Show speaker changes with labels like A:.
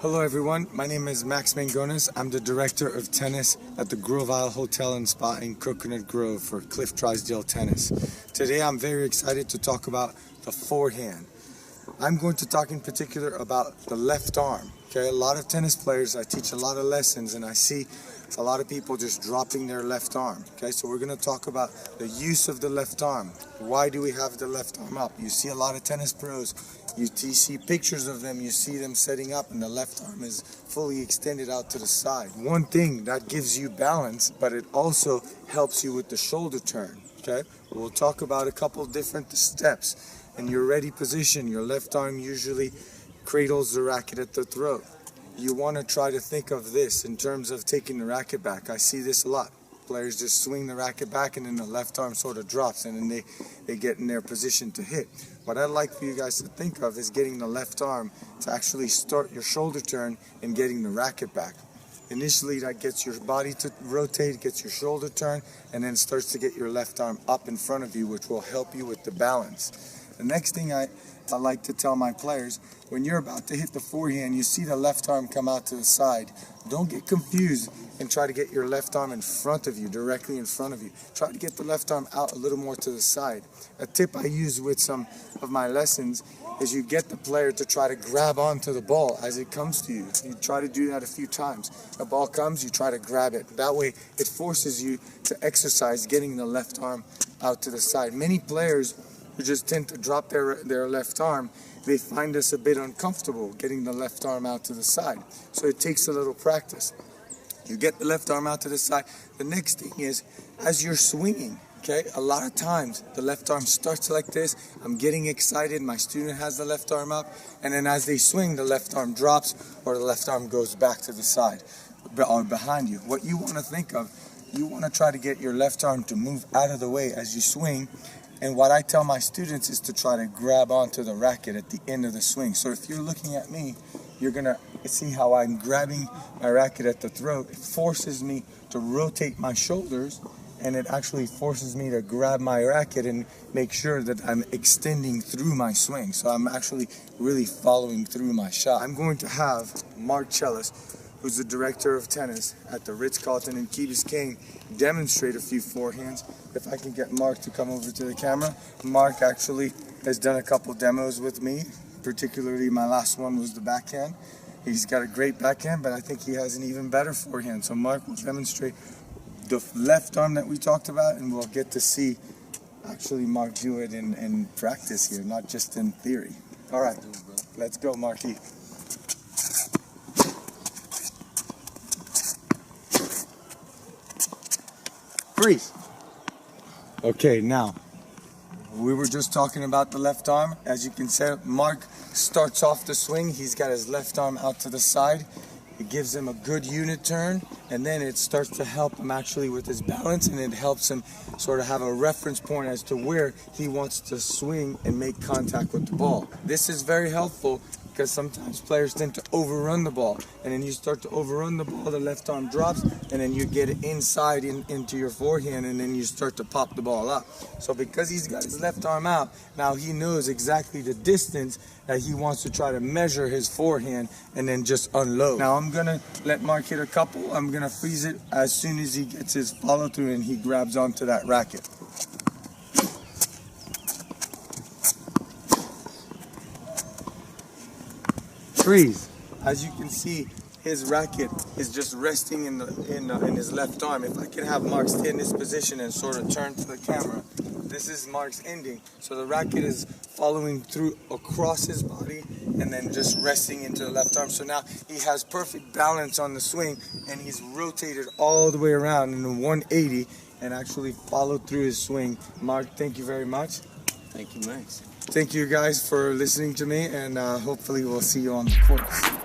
A: Hello everyone, my name is Max Mangones. I'm the director of tennis at the Grove Isle Hotel and Spa in Coconut Grove for Cliff Drysdale Tennis. Today I'm very excited to talk about the forehand. I'm going to talk in particular about the left arm. Okay, a lot of tennis players, I teach a lot of lessons and I see a lot of people just dropping their left arm. Okay, so we're going to talk about the use of the left arm. Why do we have the left arm up? You see a lot of tennis pros, you see pictures of them, you see them setting up and the left arm is fully extended out to the side. One thing that gives you balance, but it also helps you with the shoulder turn. Okay, we'll talk about a couple different steps. In your ready position, your left arm usually cradles the racket at the throat. You want to try to think of this in terms of taking the racket back. I see this a lot. Players just swing the racket back and then the left arm sort of drops and then they get in their position to hit. What I'd like for you guys to think of is getting the left arm to actually start your shoulder turn and getting the racket back. Initially that gets your body to rotate, gets your shoulder turn, and then starts to get your left arm up in front of you, which will help you with the balance. The next thing I like to tell my players, when you're about to hit the forehand, you see the left arm come out to the side. Don't get confused and try to get your left arm in front of you, directly in front of you. Try to get the left arm out a little more to the side. A tip I use with some of my lessons is you get the player to try to grab onto the ball as it comes to you. You try to do that a few times. The ball comes, you try to grab it. That way it forces you to exercise getting the left arm out to the side. Many players who just tend to drop their left arm, they find us a bit uncomfortable getting the left arm out to the side. So it takes a little practice. You get the left arm out to the side. The next thing is, as you're swinging, okay, a lot of times the left arm starts like this. I'm getting excited, my student has the left arm up, and then as they swing, the left arm drops or the left arm goes back to the side or behind you. What you want to think of, you want to try to get your left arm to move out of the way as you swing. And what I tell my students is to try to grab onto the racket at the end of the swing. So if you're looking at me, you're going to see how I'm grabbing my racket at the throat. It forces me to rotate my shoulders, and it actually forces me to grab my racket and make sure that I'm extending through my swing. So I'm actually really following through my shot. I'm going to have Mark Chellis, who's the director of tennis at the Ritz-Carlton in Key Biscayne, demonstrate a few forehands. If I can get Mark to come over to the camera. Mark actually has done a couple demos with me, particularly my last one was the backhand. He's got a great backhand, but I think he has an even better forehand. So Mark will demonstrate the left arm that we talked about, and we'll get to see actually Mark do it in practice here, not just in theory. All right, let's go, Marky. Freeze. Okay, now, we were just talking about the left arm. As you can see, Mark starts off the swing. He's got his left arm out to the side. It gives him a good unit turn, and then it starts to help him actually with his balance, and it helps him sort of have a reference point as to where he wants to swing and make contact with the ball. This is very helpful because sometimes players tend to overrun the ball, and then you start to overrun the ball, the left arm drops, and then you get it inside into your forehand, and then you start to pop the ball up. So because he's got his left arm out, now he knows exactly the distance that he wants to try to measure his forehand and then just unload. Now I'm gonna let Mark hit a couple. I'm gonna freeze it as soon as he gets his follow through and he grabs onto that racket. Freeze. As you can see, his racket is just resting in his left arm. If I can have Mark stay in this position and sort of turn to the camera, this is Mark's ending. So the racket is following through across his body and then just resting into the left arm. So now he has perfect balance on the swing, and he's rotated all the way around in a 180 and actually followed through his swing. Mark, thank you very much.
B: Thank you, Max.
A: Thank you guys for listening to me, and hopefully we'll see you on the course.